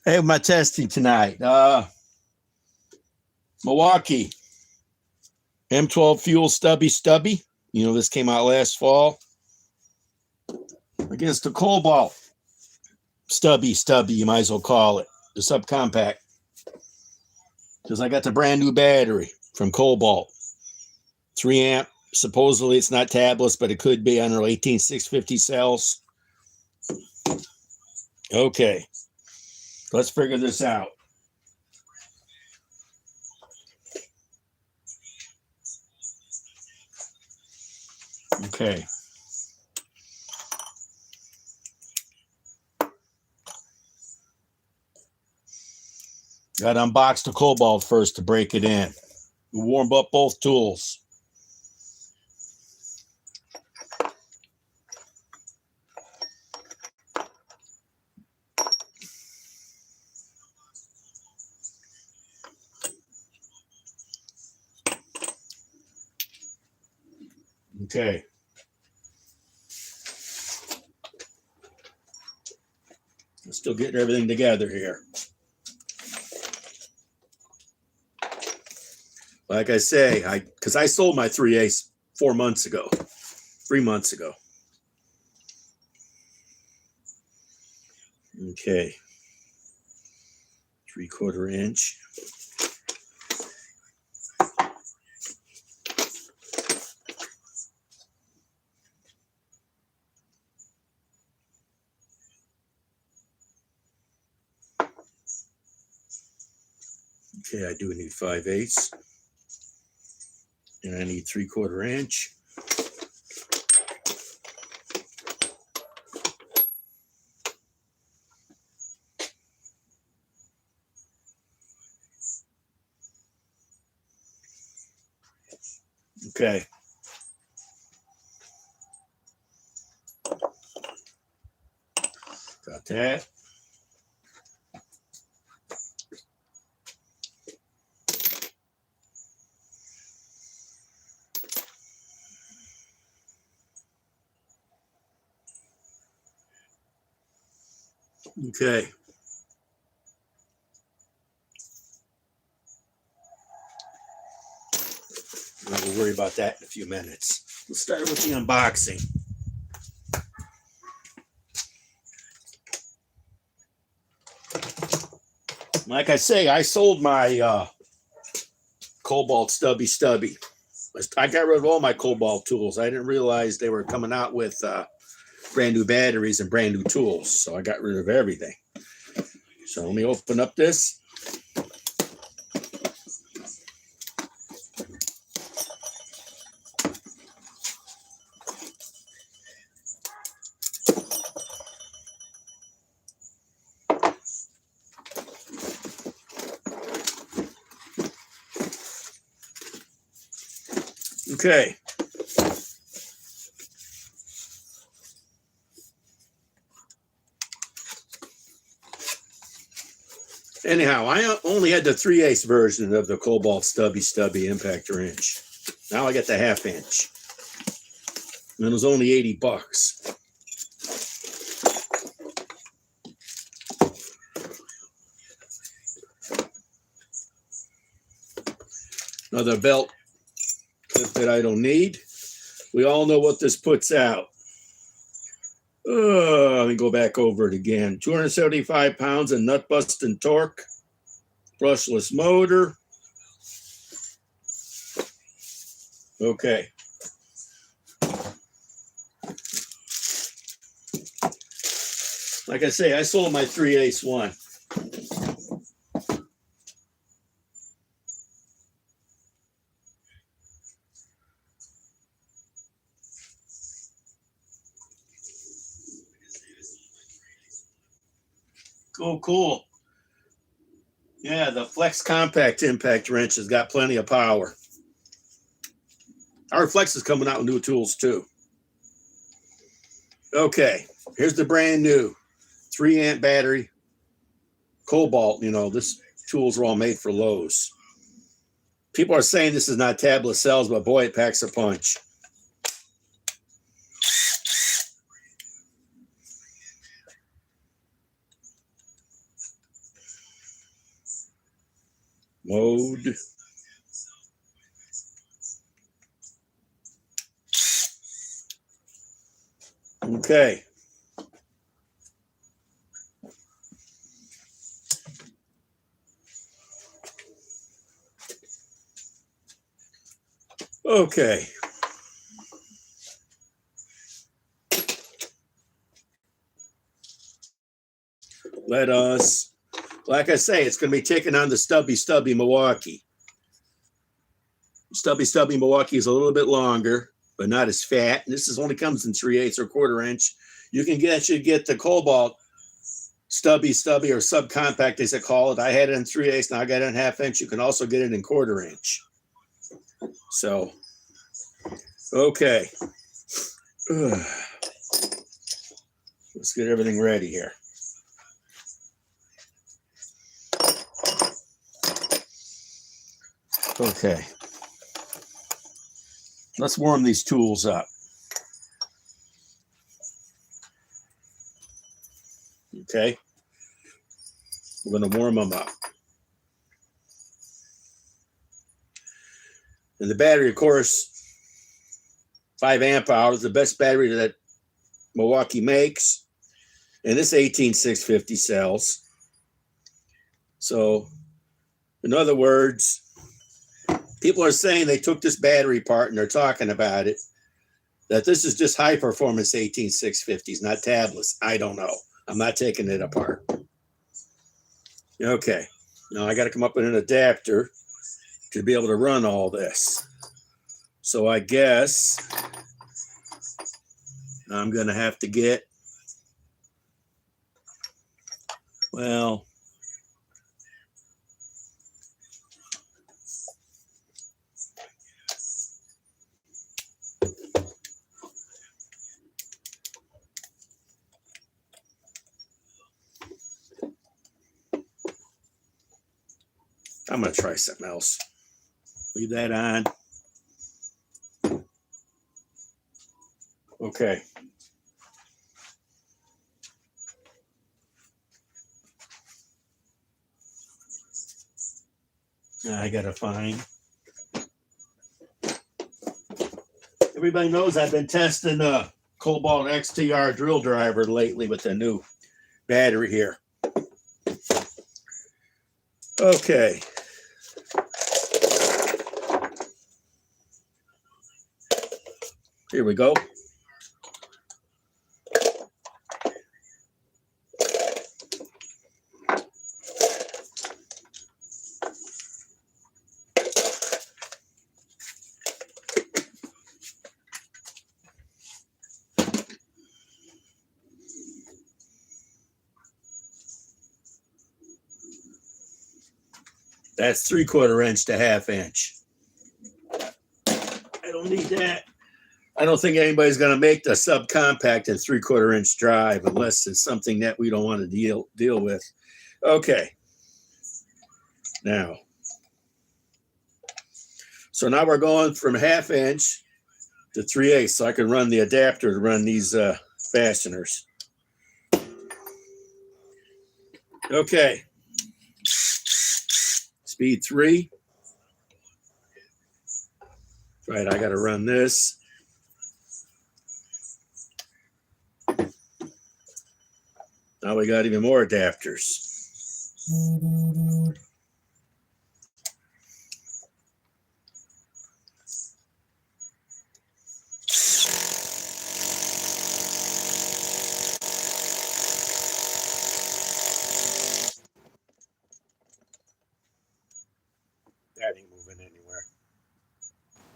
I have my testing tonight. Milwaukee M12 Fuel Stubby. You know, this came out last fall. Against the Cobalt Stubby, you might as well call it. The subcompact. Because I got the brand new battery from Cobalt. 3 amp. Supposedly it's not tabless, but it could be. I don't know, 18650 cells. Okay. Let's figure this out. Okay. Got to unbox the Cobalt first to break it in. We warm up both tools. Okay. Still getting everything together here. Like I say, because I sold my 3/8 3 months ago. Okay. 3/4 inch. Okay, I do need 5/8. And I need 3/4 inch. Okay. Got that. Okay. We'll worry about that in a few minutes. We'll start with the unboxing. Like I say, I sold my Cobalt Stubby. I got rid of all my Cobalt tools. I didn't realize they were coming out with brand new batteries and brand new tools. So I got rid of everything. So let me open up this. Okay. Anyhow, I only had the 3/8 version of the Cobalt Stubby impactor wrench. Now I got the 1/2 inch. And it was only $80. Another belt clip that I don't need. We all know what this puts out. Let me go back over it again. 275 pounds of nut busting torque. Brushless motor. Okay. Like I say, I sold my 3/8 one. Cool. Yeah, the Flex Compact impact wrench has got plenty of power. Our Flex is coming out with new tools too. Okay, here's the brand new 3 amp battery. Cobalt, this tools are all made for Lowe's. People are saying this is not tablet cells, but boy, it packs a punch. Mode. Okay. Okay. Let us, like I say, it's going to be taking on the Stubby Milwaukee. Stubby Milwaukee is a little bit longer, but not as fat. And this is only comes in 3/8 or 1/4 inch. You can actually get the Cobalt Stubby or subcompact, as they call it. I had it in 3/8. Now I got it in 1/2 inch. You can also get it in 1/4 inch. So, okay. Let's get everything ready here. Okay. Let's warm these tools up. Okay. We're going to warm them up. And the battery, of course, 5 amp hours, the best battery that Milwaukee makes. And this 18650 cells. So, in other words, people are saying they took this battery apart and they're talking about it, that this is just high performance 18650s, not tablets. I don't know. I'm not taking it apart. Okay. Now I got to come up with an adapter to be able to run all this. So I guess I'm going to have to get, well, I'm going to try something else. Leave that on. Okay. Now I got to find. Everybody knows I've been testing the Cobalt XTR drill driver lately with the new battery here. Okay. Here we go. That's 3/4 inch to 1/2 inch. I don't need that. I don't think anybody's going to make the subcompact and 3/4 inch drive unless it's something that we don't want to deal with. Okay. Now, so now we're going from 1/2 inch to 3/8, so I can run the adapter to run these fasteners. Okay. Speed 3. Right, I got to run this. Now we got even more adapters. That ain't moving anywhere.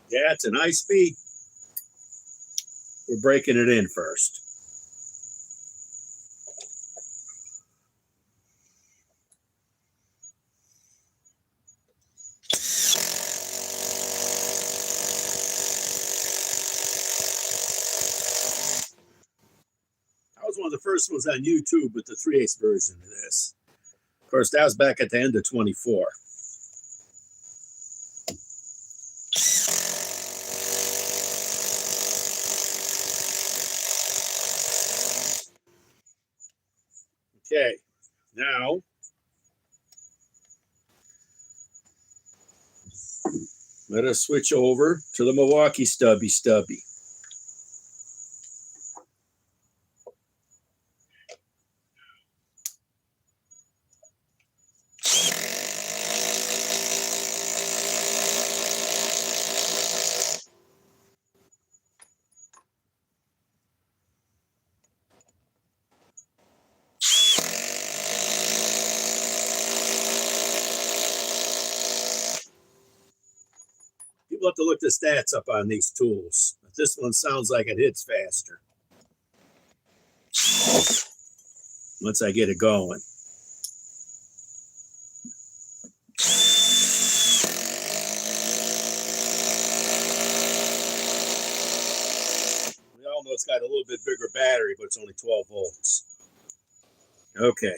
Yeah, it's an high speed. We're breaking it in first. I was one of the first ones on YouTube with the 3/8 version of this. Of course, that was back at the end of 24. Okay, now Let us switch over to the Milwaukee stubby. People have to look the stats up on these tools. But this one sounds like it hits faster once I get it going. We all know it's got a little bit bigger battery, but it's only 12 volts. Okay.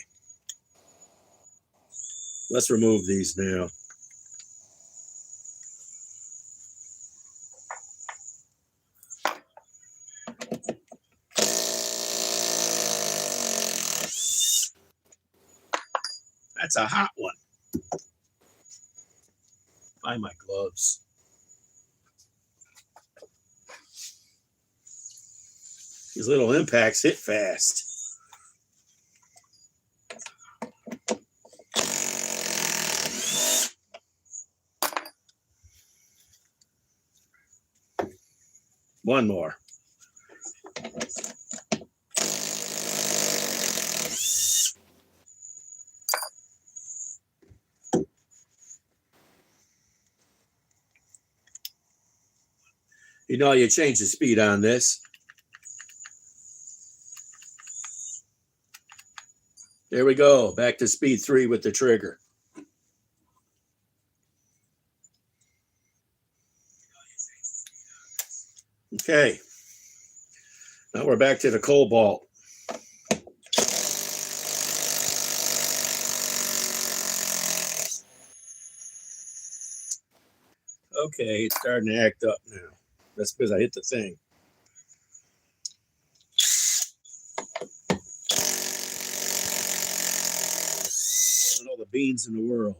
Let's remove these now. That's a hot one. Find my gloves. These little impacts hit fast. One more. You know, you change the speed on this. There we go. Back to speed 3 with the trigger. Okay. Now we're back to the cobalt. Okay, it's starting to act up now. That's because I hit the thing. And all the beans in the world.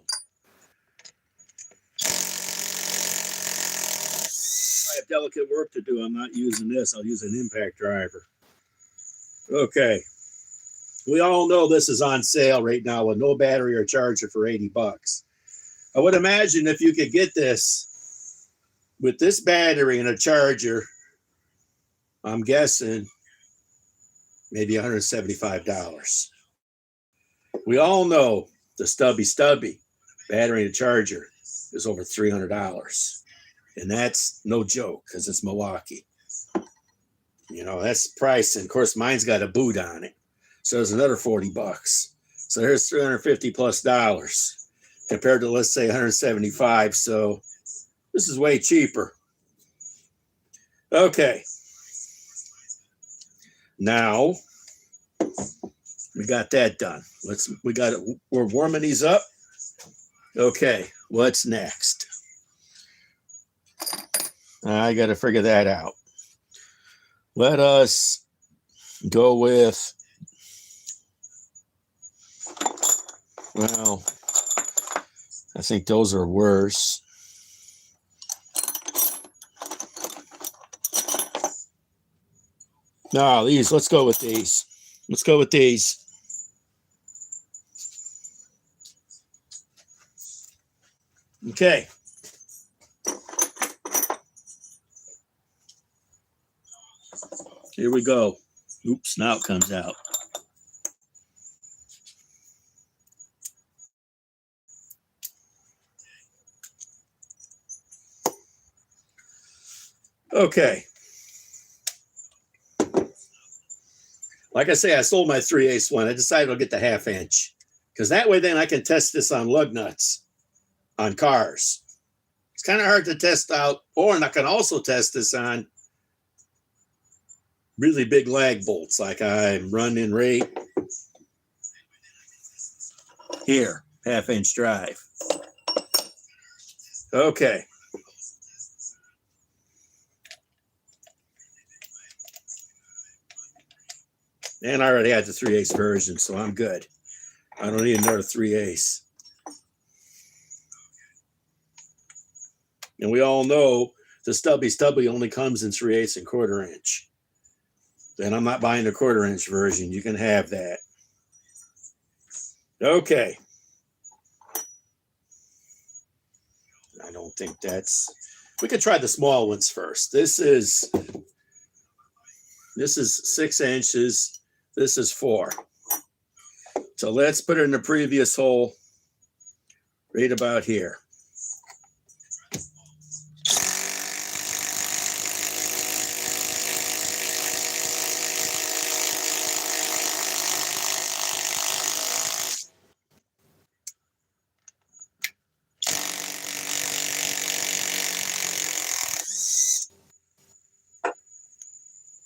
I have delicate work to do. I'm not using this. I'll use an impact driver. Okay. We all know this is on sale right now with no battery or charger for $80. I would imagine if you could get this with this battery and a charger, I'm guessing maybe $175. We all know the stubby battery and charger is over $300. And that's no joke because it's Milwaukee. You know, that's price. And of course, mine's got a boot on it. So there's another $40. So there's $350+ compared to, let's say, 175. So this is way cheaper. Okay. Now we got that done. We're warming these up. Okay, what's next? I got to figure that out. Let us go with, well, I think those are worse. No, these, let's go with these. Let's go with these. Okay. Here we go. Oops, now it comes out. Okay. Like I say, I sold my 3/8 one. I decided I'll get the 1/2 inch because that way then I can test this on lug nuts on cars. It's kind of hard to test out, or I can also test this on really big lag bolts like I'm running right here, 1/2 inch drive. Okay. And I already had the 3/8 version, so I'm good. I don't need another 3/8. And we all know the stubby only comes in 3/8 and 1/4 inch. Then I'm not buying the 1/4 inch version. You can have that. Okay. I don't think that's. We could try the small ones first. This is 6 inches. This is 4. So let's put it in the previous hole right about here.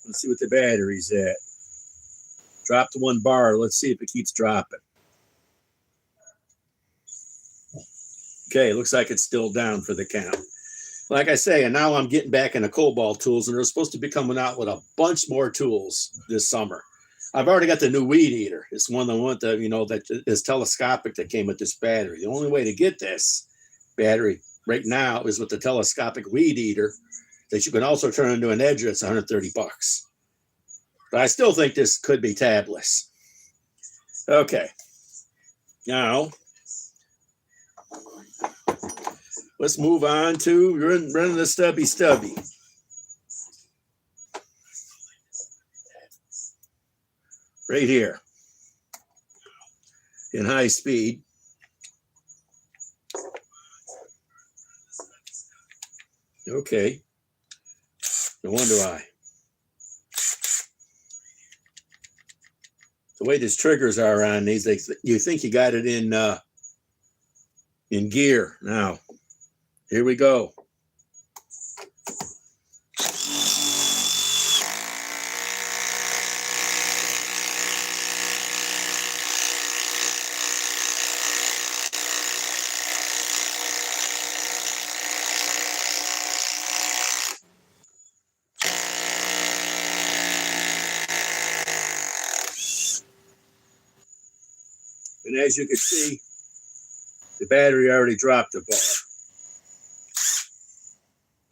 Let's see what the battery's at. Dropped 1 bar. Let's see if it keeps dropping. Okay, looks like it's still down for the count. Like I say, and now I'm getting back into cobalt tools, and they're supposed to be coming out with a bunch more tools this summer. I've already got the new weed eater. It's one that is telescopic that came with this battery. The only way to get this battery right now is with the telescopic weed eater that you can also turn into an edger. It's $130. But I still think this could be tabless. Okay. Now, let's move on to running the stubby. Right here. In high speed. Okay. No wonder why. The way these triggers are on these, you think you got it in gear. Now, here we go. And as you can see, the battery already dropped a bar.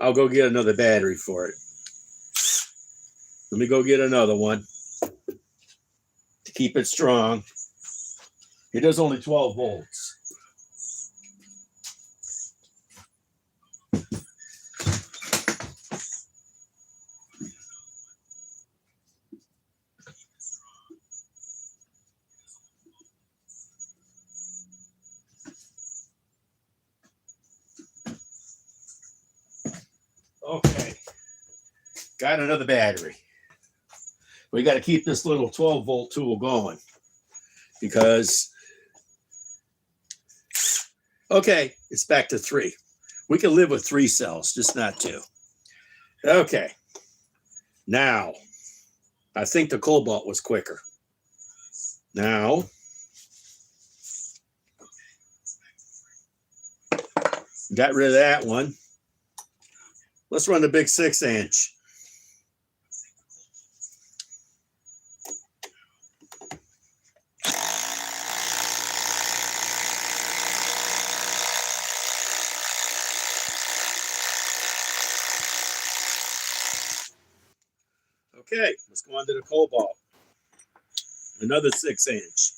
I'll go get another battery for it. Let me go get another one to keep it strong. It does only 12 volts. Okay, got another battery. We got to keep this little 12-volt tool going because, okay, it's back to 3. We can live with 3 cells, just not 2. Okay, now, I think the cobalt was quicker. Now, got rid of that one. Let's run the big 6 inch. Okay, let's go on to the cobalt. Another 6 inch.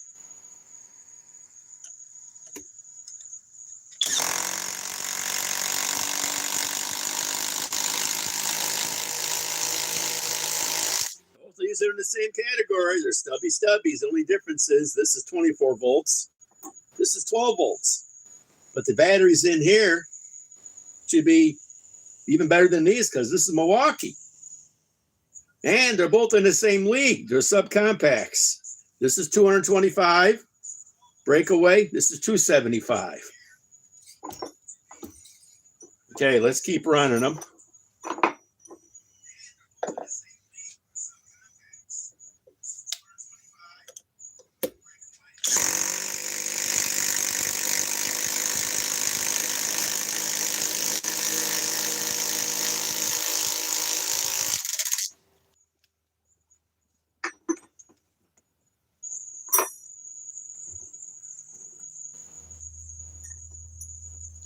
Both these are in the same category. They're stubbies. The only difference is this is 24 volts. This is 12 volts. But the batteries in here should be even better than these because this is Milwaukee. And they're both in the same league. They're subcompacts. This is 225 breakaway. This is 275. Okay, let's keep running them.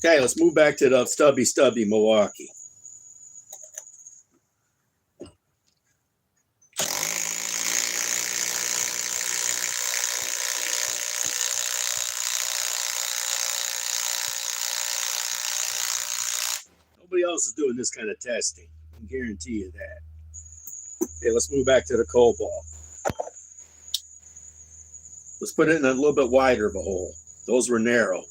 Okay, let's move back to the stubby Milwaukee. Nobody else is doing this kind of testing. I can guarantee you that. Okay, let's move back to the cobalt. Let's put it in a little bit wider of a hole. Those were narrow.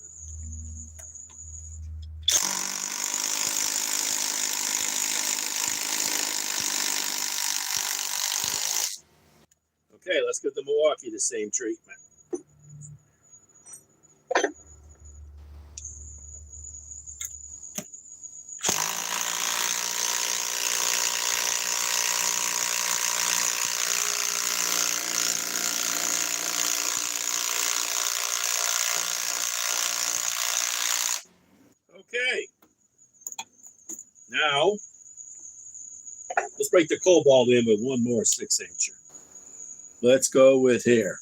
Okay, let's give the Milwaukee the same treatment. Okay. Now, let's break the cobalt in with one more 6-incher. Let's go with here.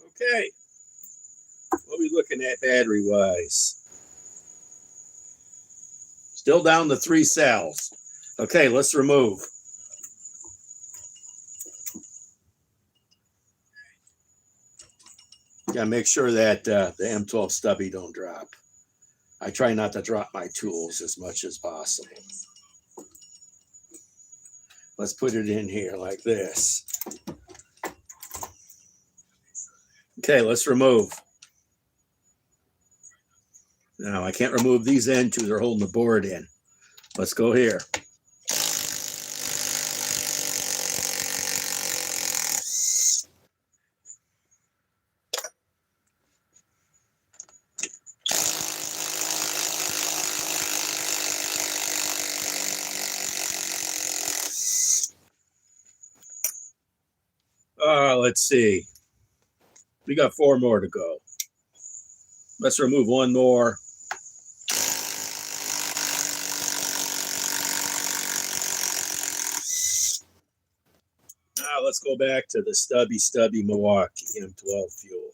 Okay. What are we looking at battery-wise? Still down to 3 cells. Okay, let's remove. Gotta make sure that the M12 stubby don't drop. I try not to drop my tools as much as possible. Let's put it in here like this. Okay, let's remove. Now, I can't remove these end two. They're holding the board in. Let's go here. Let's see. We got 4 more to go. Let's remove one more. Now let's go back to the stubby Milwaukee M12 fuel.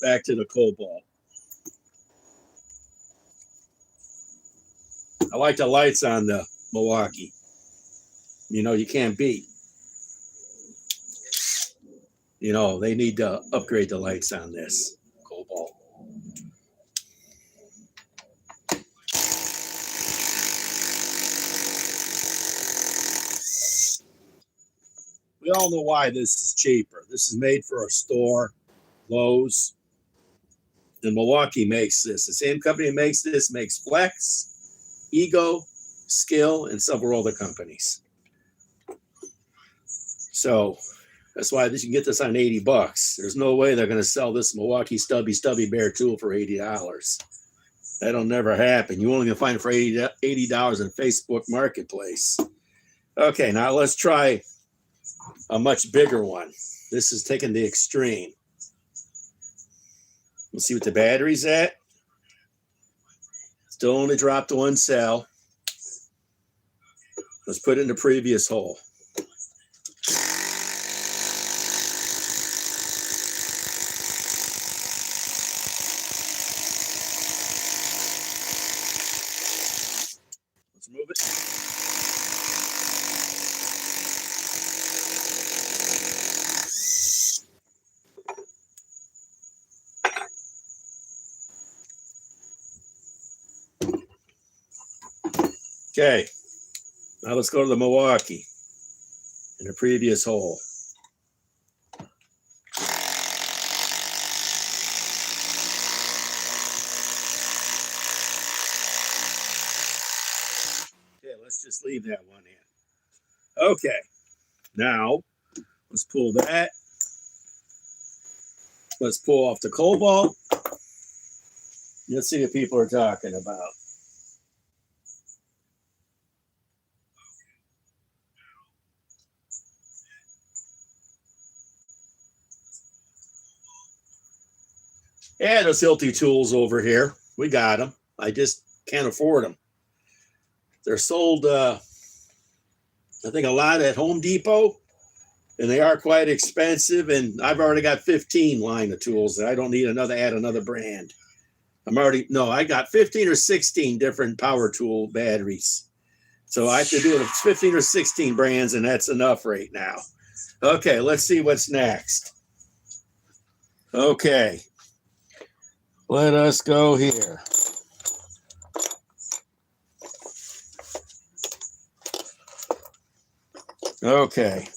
Back to the cobalt. I like the lights on the Milwaukee. You know, you can't beat. You know, they need to upgrade the lights on this cobalt. We all know why this is cheaper. This is made for a store, Lowe's. And Milwaukee makes this. The same company that makes this makes Flex, Ego, Skill, and several other companies. So that's why you can get this on $80. There's no way they're going to sell this Milwaukee stubby bear tool for $80. That'll never happen. You only can find it for $80 in Facebook Marketplace. Okay, now let's try a much bigger one. This is taking the extreme. Let's see what the battery's at. Still only dropped 1 cell. Let's put it in the previous hole. Let's move it. Okay, now let's go to the Milwaukee. in the previous hole. Okay, let's just leave that one in. Okay, now let's pull that. Let's pull off the cobalt. Let's see what people are talking about. Yeah, those Hilti tools over here. We got them. I just can't afford them. They're sold, I think, a lot at Home Depot, and they are quite expensive. And I've already got 15 line of tools, and I don't need add another brand. I got 15 or 16 different power tool batteries. So I have to do it 15 or 16 brands, and that's enough right now. Okay, let's see what's next. Okay. Let us go here. Okay.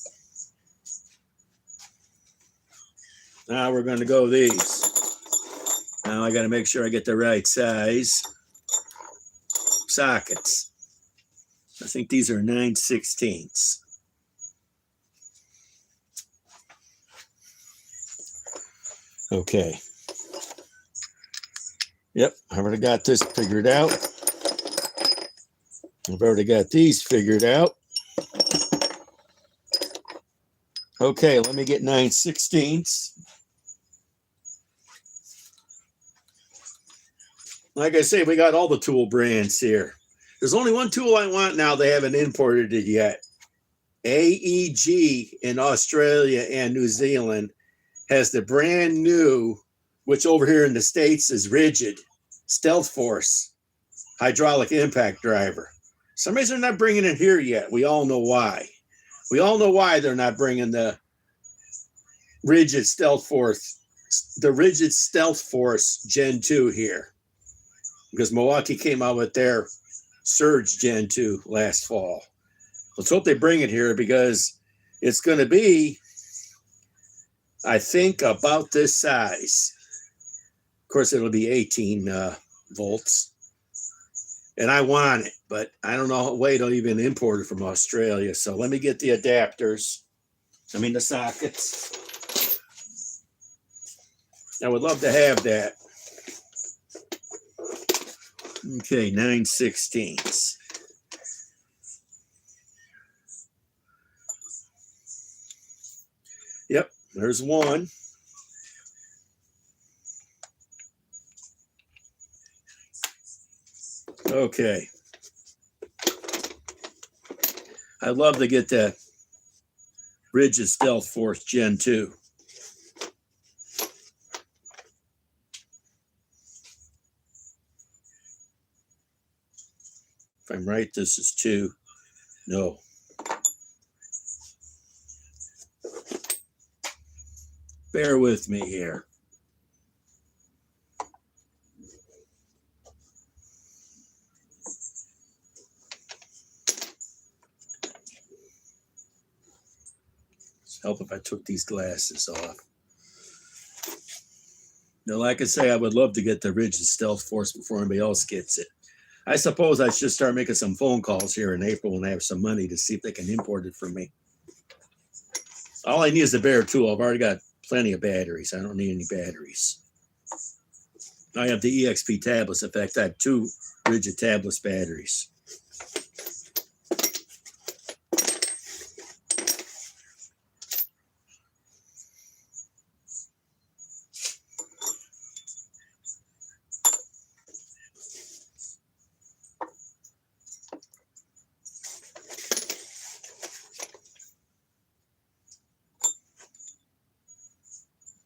Now we're going to go these. Now I got to make sure I get the right size sockets. I think these are 9/16. Okay. Yep, I've already got this figured out. I've already got these figured out. Okay, let me get 9/16. Like I say, we got all the tool brands here. There's only one tool I want now. They haven't imported it yet. AEG in Australia and New Zealand has the brand new, which over here in the States is rigid, Stealth Force hydraulic impact driver. For some reason they're not bringing it here yet. We all know why. We all know why they're not bringing the rigid Stealth Force Gen 2 here. Because Milwaukee came out with their Surge Gen 2 last fall. Let's hope they bring it here because it's going to be, I think, about this size. Of course, it'll be 18 volts. And I want it, but I don't know. Wait, I'll even import it from Australia. So let me get the adapters. The sockets. I would love to have that. Okay, 9/16. Yep, there's one. Okay. I'd love to get that rigid Stealth Force Gen 2. If I'm right, this is 2. No. Bear with me here. It'd help if I took these glasses off. Now, like I say, I would love to get the rigid Stealth Force before anybody else gets it. I suppose I should start making some phone calls here in April when I have some money to see if they can import it for me. All I need is a bare tool. I've already got plenty of batteries. I don't need any batteries. I have the EXP tablets. In fact, I have 2 rigid tablets batteries.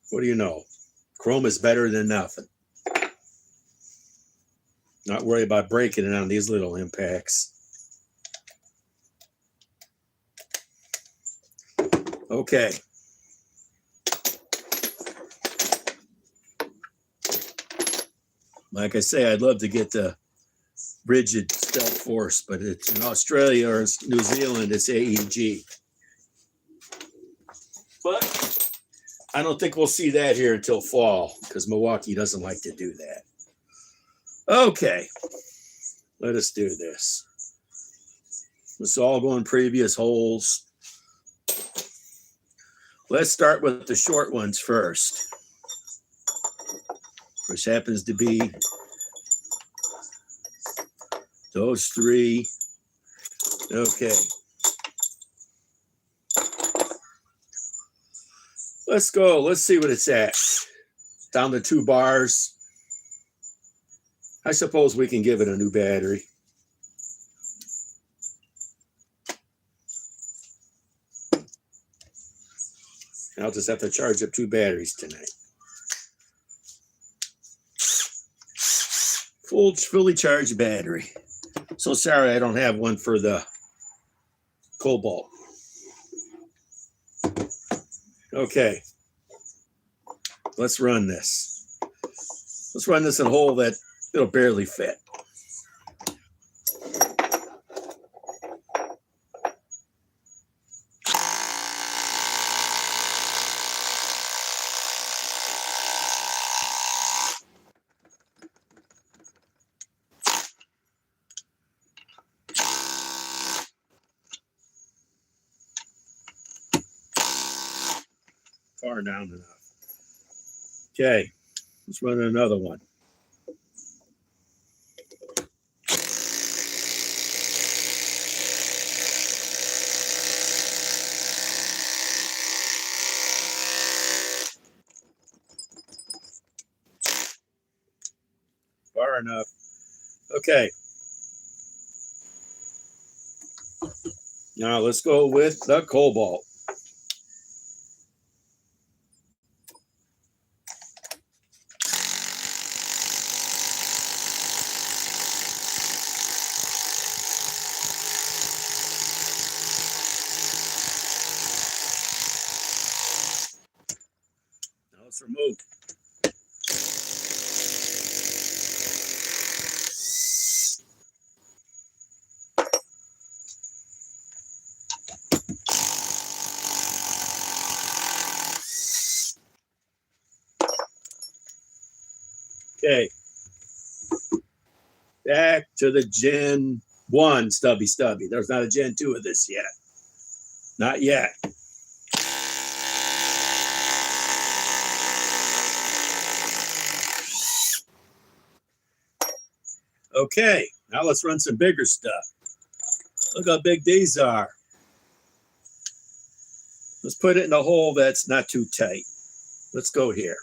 What do you know? Chrome is better than nothing. Not worry about breaking it on these little impacts. Okay. Like I say, I'd love to get the rigid Stealth Force, but it's in Australia or New Zealand, it's AEG. but I don't think we'll see that here until fall because Milwaukee doesn't like to do that. Okay, let us do this. Let's all go in previous holes. Let's start with the short ones first, which happens to be those three. Okay. Let's go. Let's see what it's at. Down to 2 bars. I suppose we can give it a new battery. I'll just have to charge up 2 batteries tonight. Fully charged battery. So sorry I don't have one for the Cobalt. Okay. Let's run this. Let's run this in a hole that it'll barely fit. Far down enough. Okay, let's run another one. Far enough. Okay. Now let's go with the Cobalt. Now let's remove. Okay. Back to the Gen 1 stubby. There's not a Gen 2 of this yet. Not yet. Okay, now let's run some bigger stuff. Look how big these are. Let's put it in a hole that's not too tight. Let's go here.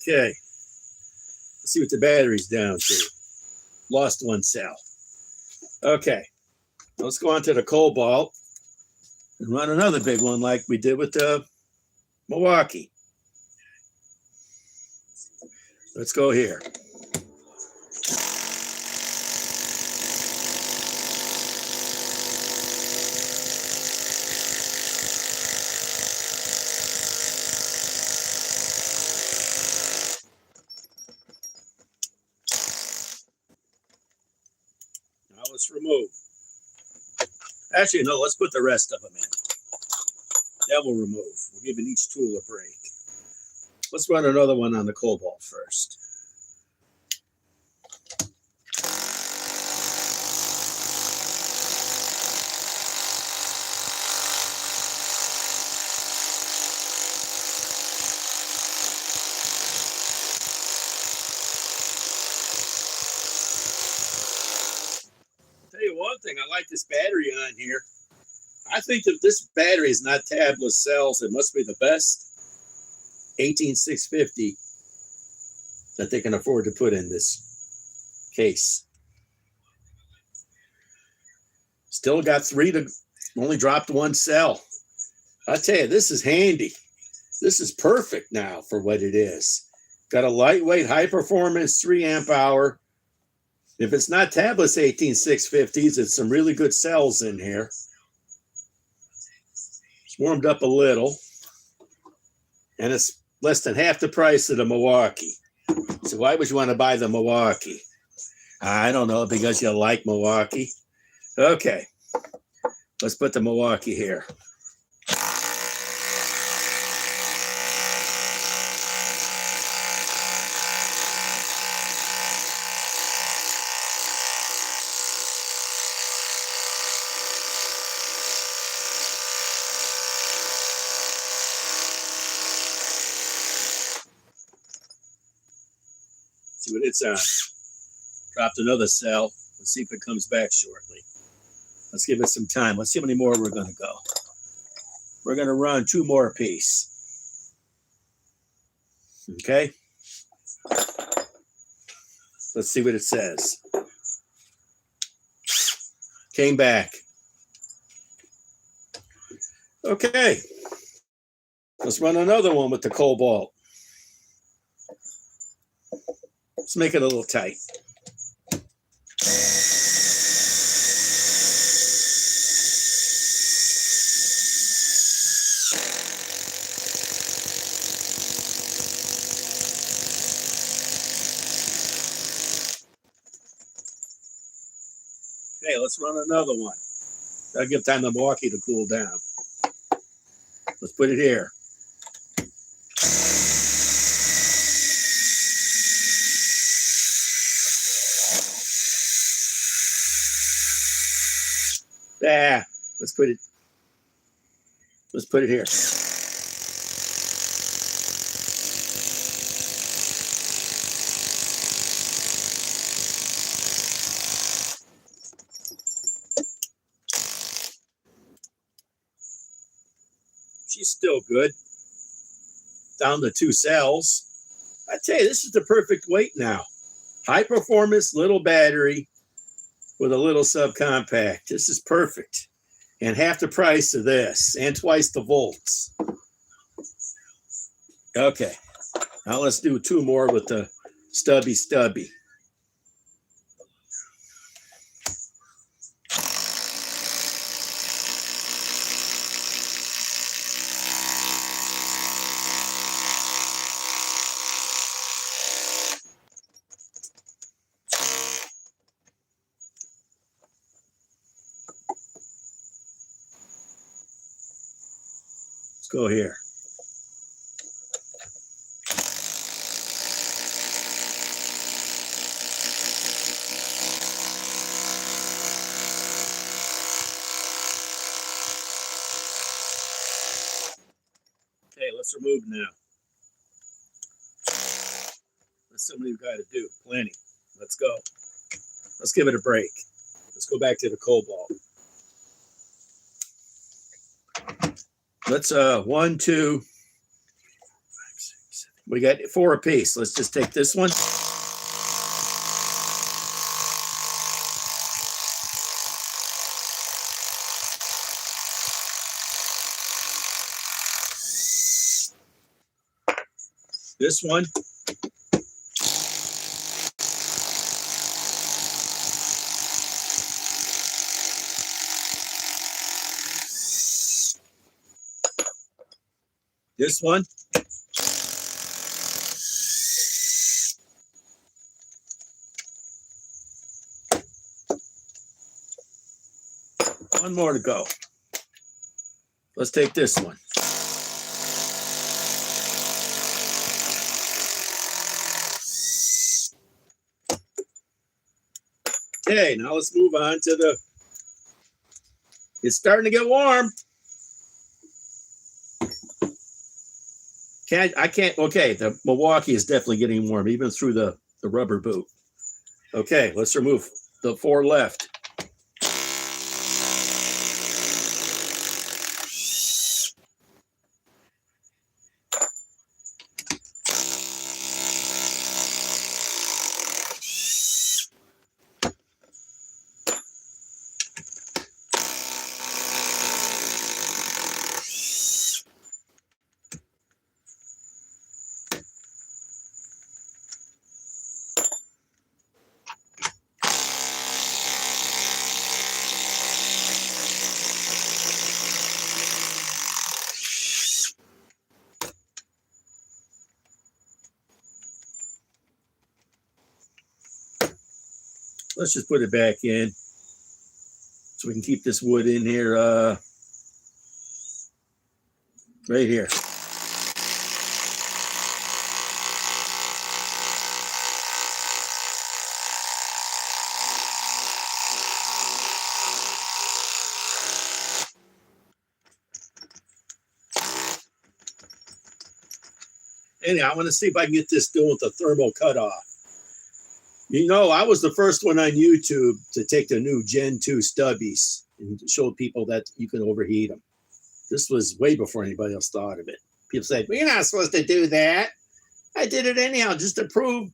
Okay, let's see what the battery's down to. Lost 1 cell. Okay, let's go on to the Cobalt and run another big one like we did with the Milwaukee. Let's go here. Now let's remove. Actually, no, let's put the rest of them in. That will remove. We're giving each tool a break. Let's run another one on the Cobalt first. I'll tell you one thing, I like this battery on here. I think that this battery is not tabless cells. It must be the best 18650 that they can afford to put in this case. Still got 3 to only dropped 1 cell. I tell you, this is handy. This is perfect now for what it is. Got a lightweight, high performance 3 amp hour. If it's not tablets 18650s, it's some really good cells in here. It's warmed up a little. And it's less than half the price of the Milwaukee. So why would you want to buy the Milwaukee? I don't know, because you like Milwaukee. Okay, let's put the Milwaukee here. See what it's on. Dropped another cell. Let's see if it comes back shortly. Let's give it some time. Let's see how many more we're going to go. We're going to run 2 more apiece. Okay. Let's see what it says. Came back. Okay. Let's run another one with the Cobalt. Let's make it a little tight. Okay, let's run another one. That'll give time to Milwaukee to cool down. Let's put it here. Ah, let's put it here. She's still good. Down to 2 cells. I tell you, this is the perfect weight now. High performance, little battery with a little subcompact. This is perfect. And half the price of this and twice the volts. Okay. Now let's do 2 more with the stubby. Let's go here. Okay, let's remove now. That's something we've got to do. Plenty. Let's go. Let's give it a break. Let's go back to the Cobalt. Let's 1, 2. 5, 6, 7. We got 4 apiece. Let's just take this one. This one. This one. One more to go. Let's take this one. Okay, now let's move on to the, it's starting to get warm. Okay, the Milwaukee is definitely getting warm, even through the rubber boot. Okay, let's remove the 4 left. let's just put it back in so we can keep this wood in here, right here. Anyhow, I want to see if I can get this done with a thermal cutoff. You know, I was the first one on YouTube to take the new Gen 2 stubbies and show people that you can overheat them. This was way before anybody else thought of it. People said, well, you're not supposed to do that. I did it anyhow just to prove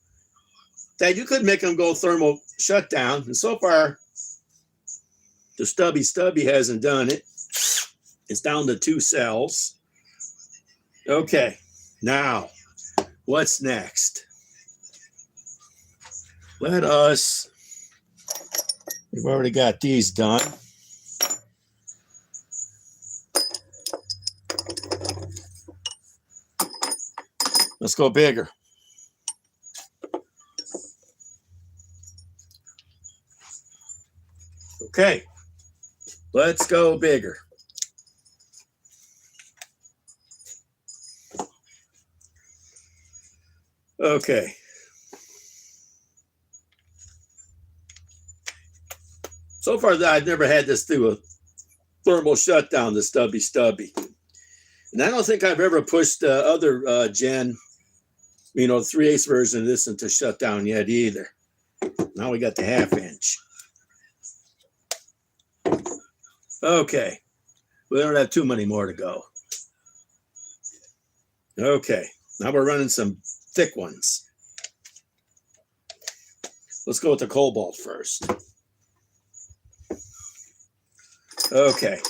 that you could make them go thermal shutdown. And so far, the stubby hasn't done it. It's down to 2 cells. Okay, now, what's next? We've already got these done. Let's go bigger. Okay, let's go bigger. Okay. So far, I've never had this through a thermal shutdown, the stubby. And I don't think I've ever pushed the other Gen, 3/8 version of this into shutdown yet either. Now we got the 1/2 inch. Okay. We don't have too many more to go. Okay. Now we're running some thick ones. Let's go with the cobalt first. Okay.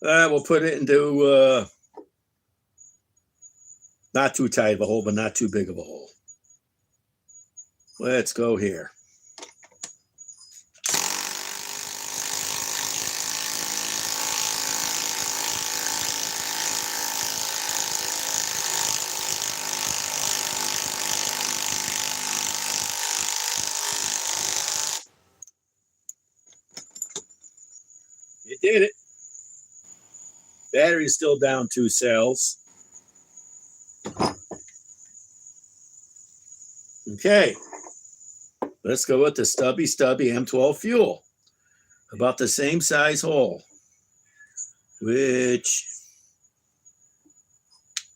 We'll put it into not too tight of a hole, but not too big of a hole. Let's go here. It did it. Battery's still down 2 cells. Okay. Let's go with the stubby M12 fuel. About the same size hole, which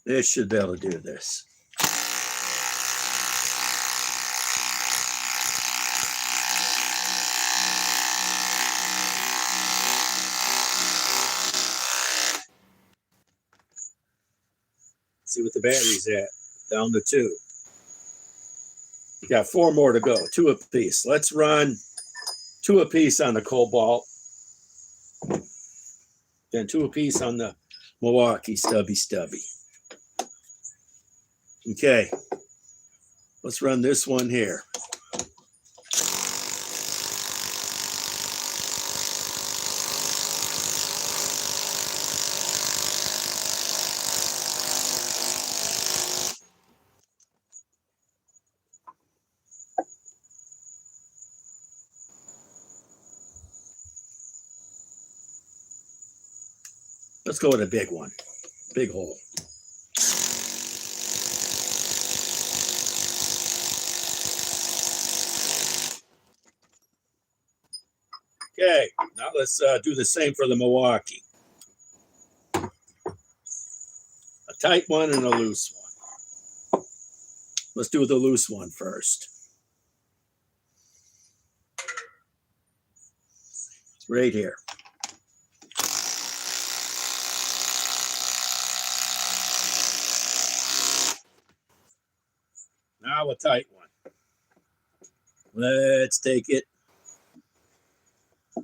it should be able to do this. See what the battery's at. Down to 2. You got 4 more to go, 2 apiece. Let's run 2 apiece on the cobalt, then 2 apiece on the Milwaukee stubby. Okay, let's run this one here. Let's go with a big one, big hole. Okay, now let's do the same for the Milwaukee. A tight one and a loose one. Let's do the loose one first. Right here. Now a tight one. Let's take it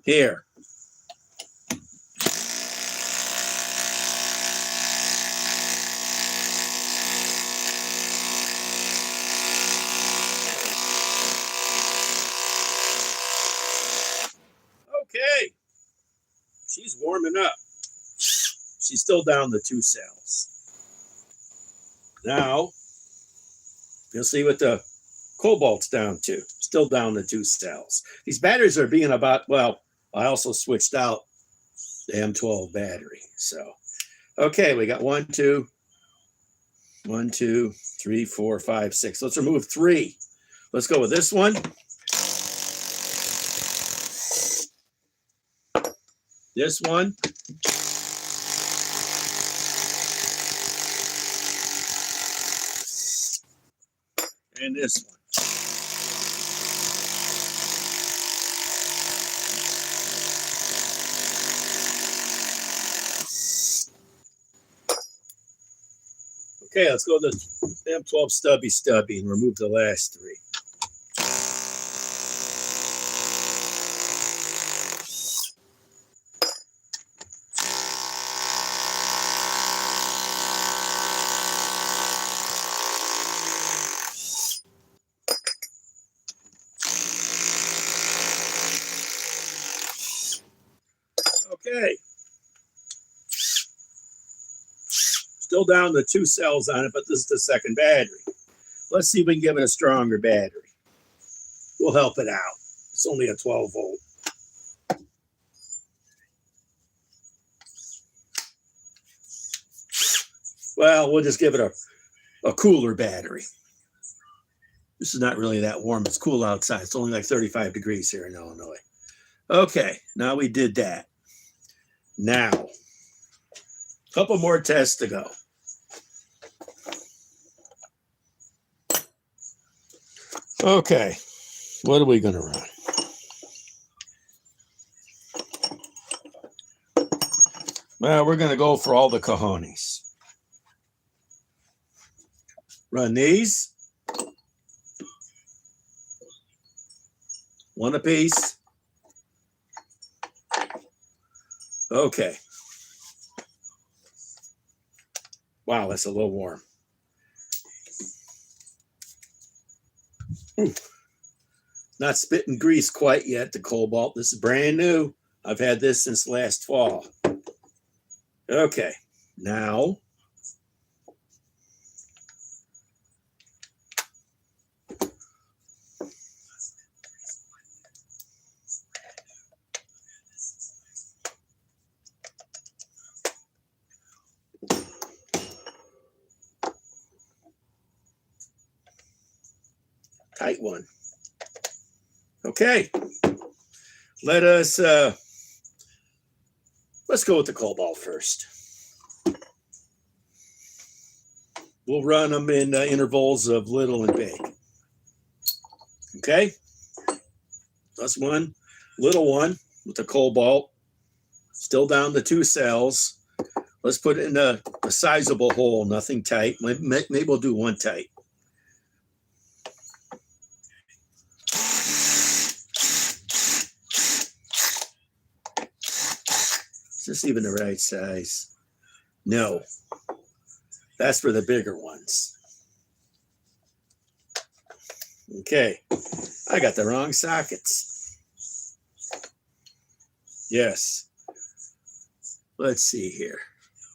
here. Okay. She's warming up. She's still down to 2 cells. Now, you'll see what the cobalt's down to. Still down to 2 cells. These batteries are being about, well, I also switched out the M12 battery. So, okay, we got 1, 2, 1, 2, 3, 4, 5, 6. Let's remove 3. Let's go with this one. This one. And this one. Okay, let's go to the M12 stubby and remove the last 3. Okay. Still down to 2 cells on it, but this is the second battery. Let's see if we can give it a stronger battery. We'll help it out. It's only a 12 volt. Well, we'll just give it a cooler battery. This is not really that warm. It's cool outside. It's only like 35 degrees here in Illinois. Okay, now we did that. Now, a couple more tests to go. Okay, what are we going to run? Well, we're going to go for all the cojones. Run these. 1 apiece. Okay. Wow, that's a little warm. Not spitting grease quite yet, the cobalt. This is brand new. I've had this since last fall. Okay, now tight one. Okay, let's go with the cobalt first. We'll run them in intervals of little and big. Okay, that's one little one with the cobalt, still down to 2 cells. Let's put it in a sizable hole, nothing tight. Maybe we'll do 1 tight. Is this even the right size? No. That's for the bigger ones. Okay. I got the wrong sockets. Yes. Let's see here.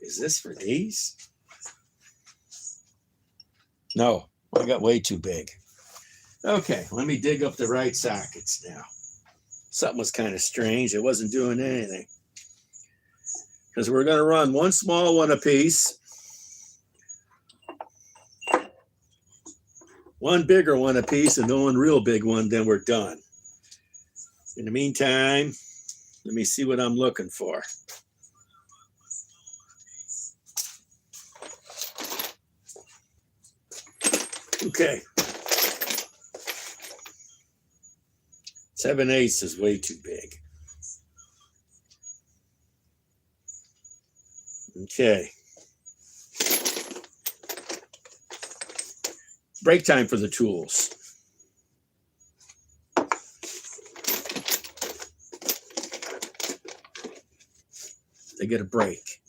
Is this for these? No, I got way too big. Okay, let me dig up the right sockets now. Something was kind of strange. It wasn't doing anything. Because we're going to run 1 small one apiece, 1 bigger one apiece, and then 1 real big one, then we're done. In the meantime, let me see what I'm looking for. Okay. 7/8 is way too big. Okay. Break time for the tools. They get a break.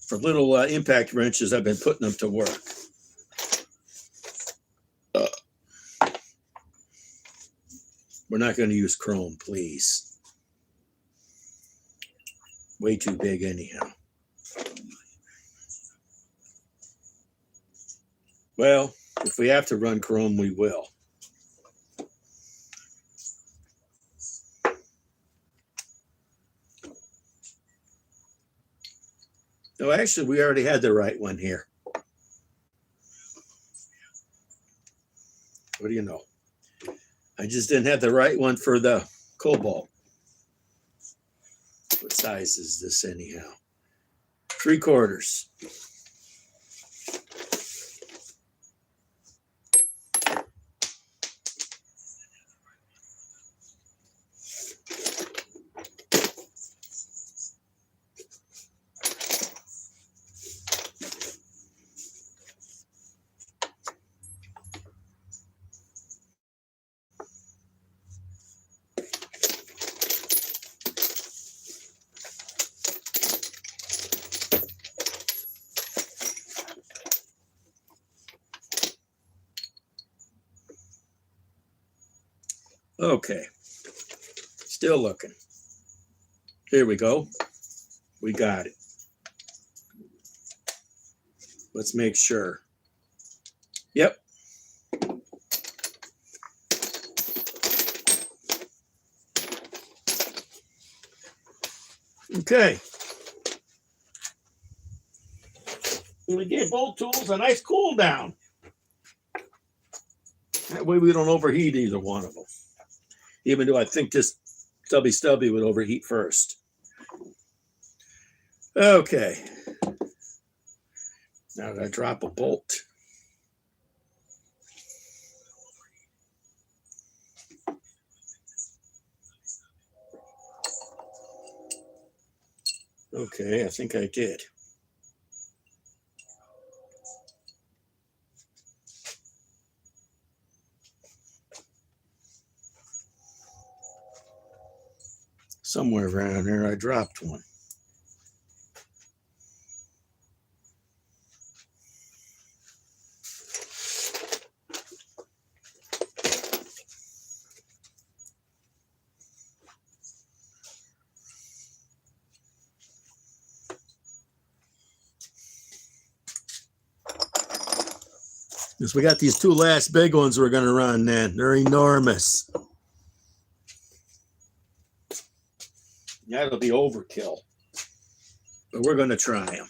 For little impact wrenches, I've been putting them to work. We're not going to use chrome, please. Way too big anyhow. Well, if we have to run chrome, we will. No, actually, we already had the right one here. What do you know? I just didn't have the right one for the cobalt. What size is this anyhow? 3/4. Okay, still looking. Here we go. We got it. Let's make sure. Yep. Okay. We gave both tools a nice cool down. That way we don't overheat either one of them. Even though I think this stubby would overheat first. Okay. Now I drop a bolt. Okay, I think I did. Somewhere around here I dropped one. Because we got these two last big ones we're going to run then. They're enormous. That'll be overkill. But we're going to try them.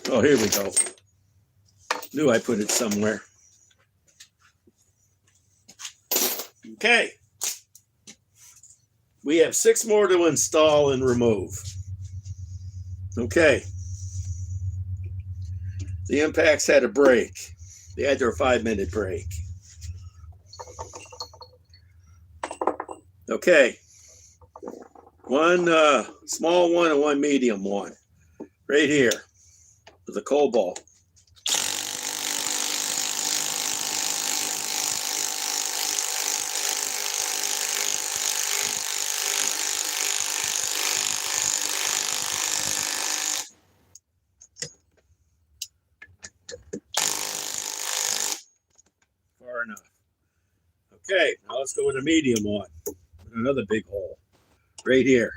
Oh, here we go. Knew I put it somewhere. Okay. We have 6 more to install and remove. Okay. The impacts had a break. They had their 5-minute break. Okay. One small one and one medium one. Right here. With a cobalt. Far enough. Okay, now let's go with a medium one. With another big hole. Right here.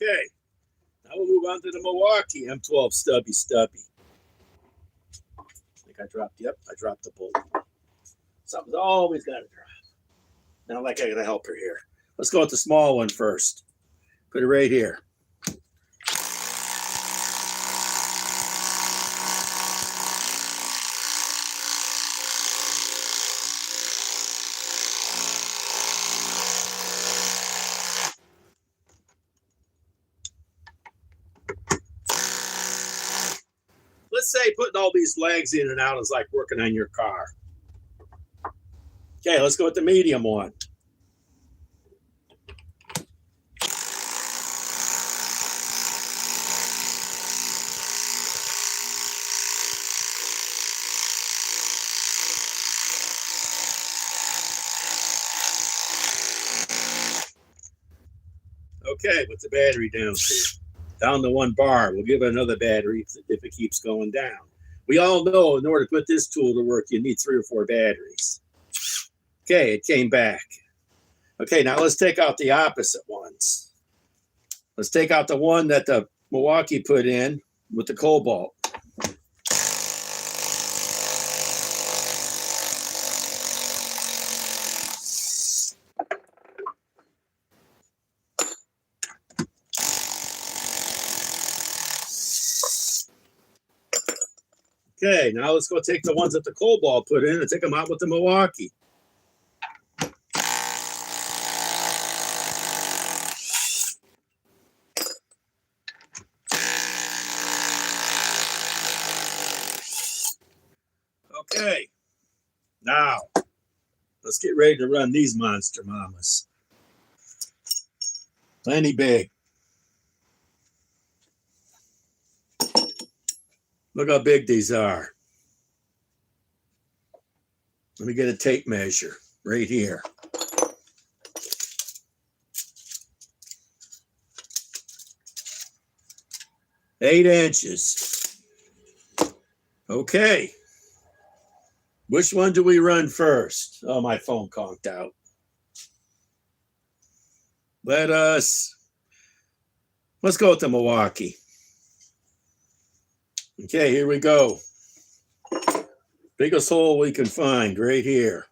Okay, now we'll move on to the Milwaukee M12 stubby. I think I dropped, yep, I dropped the bolt. Something's always got to drop. Not like I got a helper here. Let's go with the small one first. Put it right here. Let's say putting all these legs in and out is like working on your car. Okay, let's go with the medium one. Okay, what's the battery down to? Down to 1 bar. We'll give it another battery if it keeps going down. We all know in order to put this tool to work, you need 3 or 4 batteries. Okay, it came back. Okay, now let's take out the opposite ones. Let's take out the one that the Milwaukee put in with the cobalt. Okay, now let's go take the ones that the cobalt put in and take them out with the Milwaukee. Okay, now let's get ready to run these monster mamas. Plenty big. Look how big these are. Let me get a tape measure right here. Eight inches. Okay. Which one do we run first? Oh, my phone conked out. Let's go with the Milwaukee. Okay, here we go. Biggest hole we can find right here.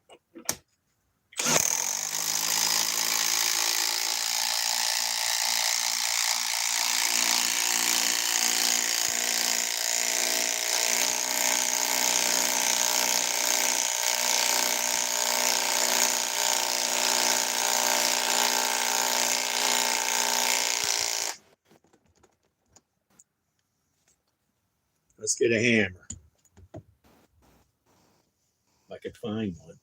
Let's get a hammer. If I could find one.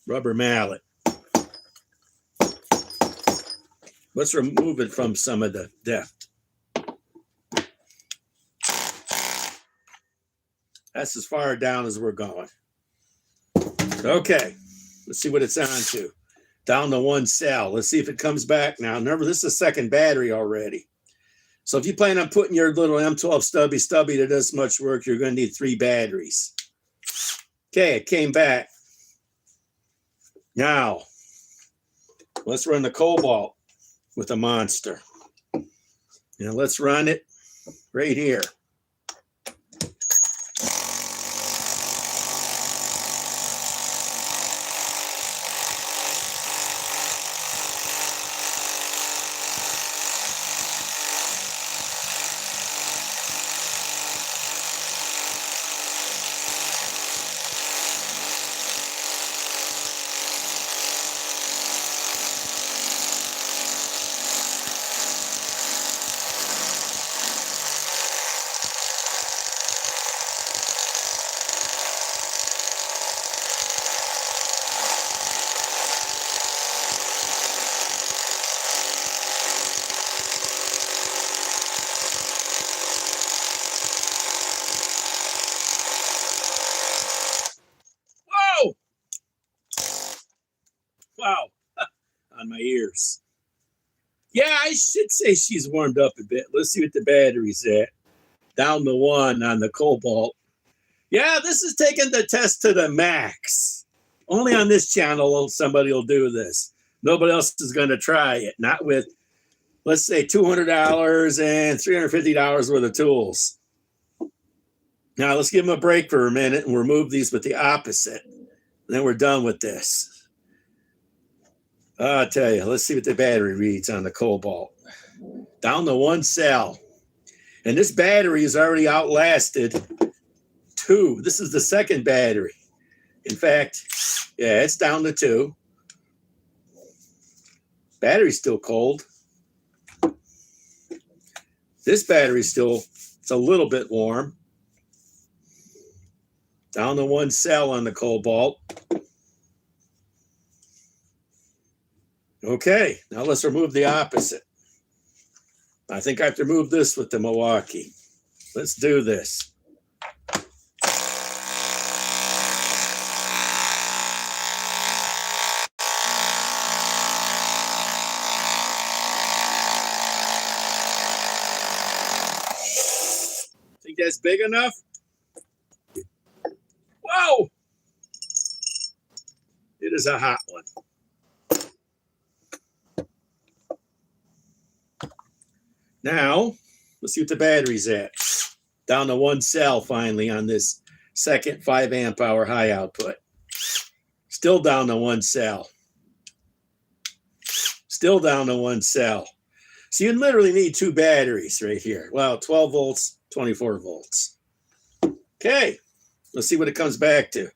Rubber mallet. Let's remove it from some of the depth. That's as far down as we're going. Okay, let's see what it's on to. Down to 1 cell. Let's see if it comes back now. Remember, this is a second battery already. So if you plan on putting your little M12 stubby that does much work, you're going to need 3 batteries. Okay, it came back. Now, let's run the cobalt with a monster. And let's run it right here. Wow, on my ears. Yeah, I should say she's warmed up a bit. Let's see what the battery's at. Down to 1 on the cobalt. Yeah, this is taking the test to the max. Only on this channel somebody will do this. Nobody else is going to try it. Not with, let's say, $200 and $350 worth of tools. Now, let's give them a break for a minute and remove these with the opposite. And then we're done with this. I'll tell you, let's see what the battery reads on the cobalt. Down to 1 cell. And this battery has already outlasted 2. This is the second battery. In fact, yeah, it's down to 2. Battery's still cold. This battery's still, it's a little bit warm. Down to 1 cell on the cobalt. Okay, now let's remove the opposite. I think I have to remove this with the Milwaukee. Let's do this. that's big enough. Whoa! It is a hot one. Now, let's see what the battery's at. Down to 1 cell finally on this second 5 amp hour high output. Still down to 1 cell. Still down to 1 cell. So you literally need 2 batteries right here. Well, 12 volts, 24 volts. Okay, let's see what it comes back to.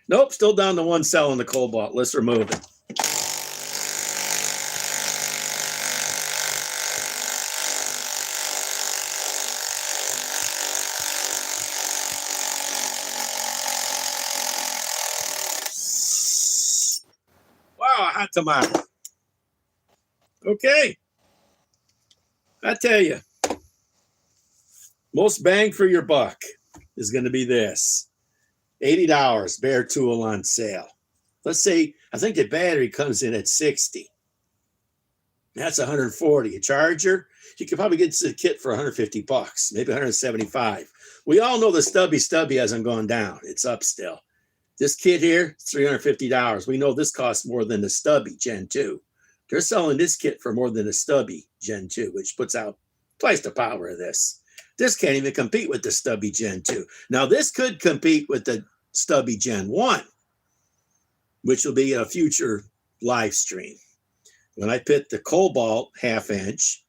Nope, still down to 1 cell in the cobalt. Let's remove it. Wow, hot tomato. Okay. I tell you, most bang for your buck is going to be this. $80 bare tool on sale. Let's say, I think the battery comes in at 60. That's 140. A charger, you could probably get the kit for 150 bucks, maybe 175. We all know the stubby hasn't gone down. It's up still. This kit here, $350. We know this costs more than the stubby Gen 2. They're selling this kit for more than the stubby Gen 2, which puts out twice the power of this. This can't even compete with the stubby Gen 2. Now, this could compete with the stubby Gen 1, which will be a future live stream. When I pit the Cobalt half-inch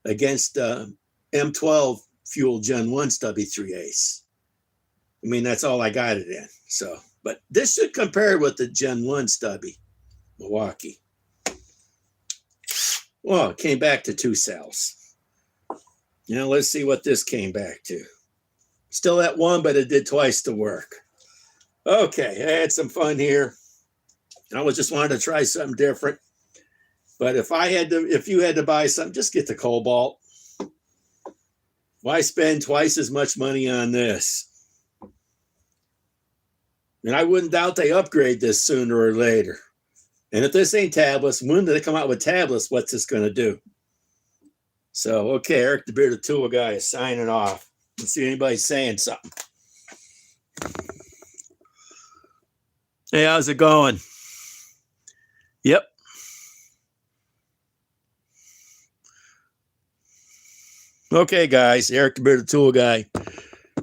against M12 Fuel Gen 1 stubby 3/8. I mean, that's all I got it in. So, but this should compare with the Gen 1 stubby Milwaukee. Well, it came back to 2 cells. Now let's see what this came back to. Still at 1, but it did twice the work. Okay, I had some fun here. I was just wanted to try something different. But if you had to buy something, just get the Cobalt. Why spend twice as much money on this? And I wouldn't doubt they upgrade this sooner or later. And if this ain't tablets, when do they come out with tablets? What's this going to do? So, okay, Eric the Bearded Tool Guy is signing off. Let's see if anybody's saying something. Hey, how's it going? Yep. Okay, guys, Eric the Bearded Tool Guy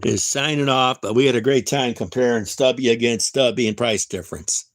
is signing off, but we had a great time comparing stubby against stubby and price difference.